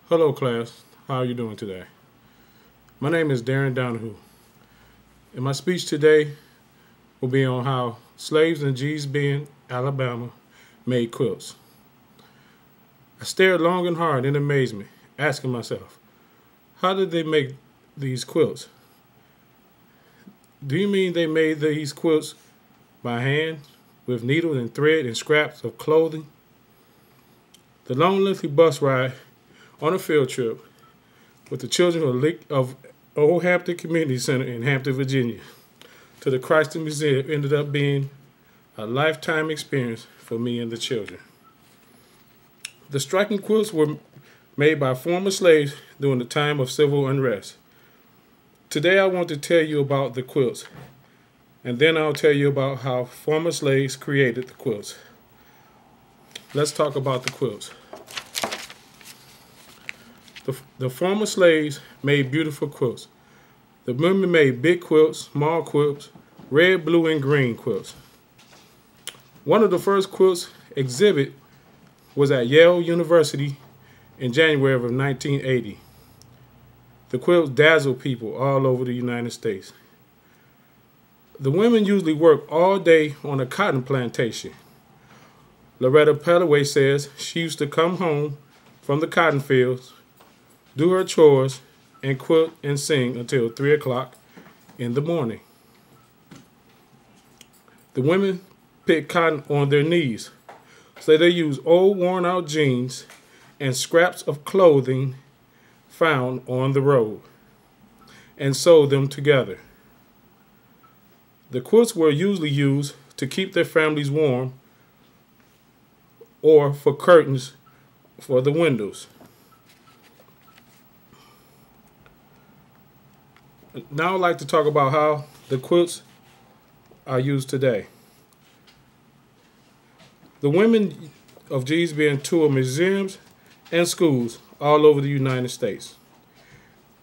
Hello class, how are you doing today? My name is Darren Donahue, and my speech today will be on how slaves in Gee's Bend, Alabama made quilts. I stared long and hard in amazement, asking myself, how did they make these quilts? Do you mean they made these quilts by hand, with needles and thread and scraps of clothing? The long lengthy bus ride on a field trip with the children of Old Hampton Community Center in Hampton, Virginia, to the Chrysler Museum ended up being a lifetime experience for me and the children. The striking quilts were made by former slaves during the time of civil unrest. Today I want to tell you about the quilts, and then I'll tell you about how former slaves created the quilts. Let's talk about the quilts. The former slaves made beautiful quilts. The women made big quilts, small quilts, red, blue, and green quilts. One of the first quilts exhibit was at Yale University in January of 1980. The quilts dazzled people all over the United States. The women usually worked all day on a cotton plantation. Loretta Petaway says she used to come home from the cotton fields, do her chores, and quilt and sing until 3 o'clock in the morning. The women picked cotton on their knees, so they used old worn-out jeans and scraps of clothing found on the road and sewed them together. The quilts were usually used to keep their families warm or for curtains for the windows. Now I'd like to talk about how the quilts are used today. The women of Gee's Bend tour museums and schools all over the United States.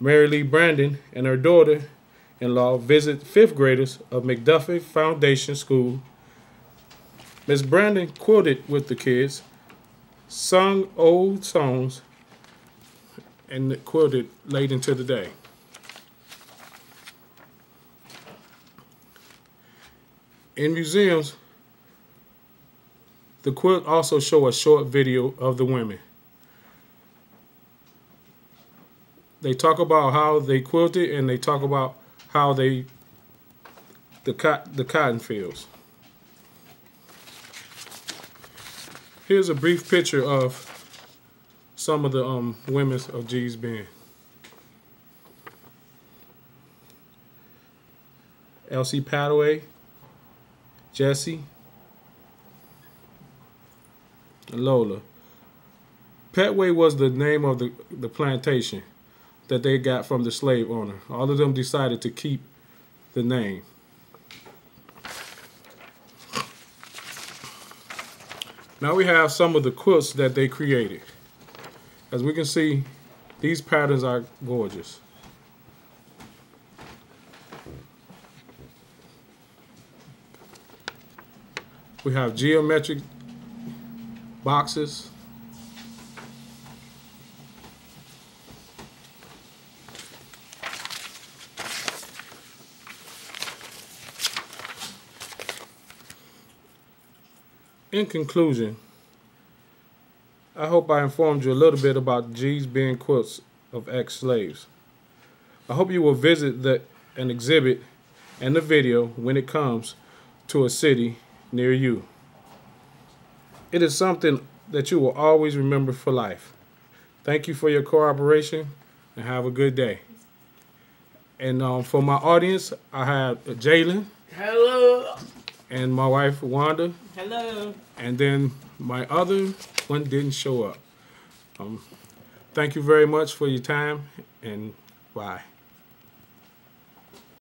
Mary Lee Brandon and her daughter-in-law visit fifth graders of McDuffie Foundation School. Ms. Brandon quilted with the kids, sung old songs, and quilted late into the day. In museums, the quilt also show a short video of the women. They talk about how they quilted, and they talk about how the cotton fields. Here's a brief picture of some of the women of Gee's Bend. Elsie Petaway, Jessie, and Lola. Petway was the name of the plantation that they got from the slave owner. All of them decided to keep the name. Now we have some of the quilts that they created. As we can see, these patterns are gorgeous. We have geometric boxes. In conclusion, I hope I informed you a little bit about Gee's Bend quilts of ex-slaves. I hope you will visit an exhibit and the video when it comes to a city near you. It is something that you will always remember for life. Thank you for your cooperation, and have a good day. And for my audience, I have Jalen. Hello. And my wife, Wanda. Hello. And then my other one didn't show up. Thank you very much for your time, and bye.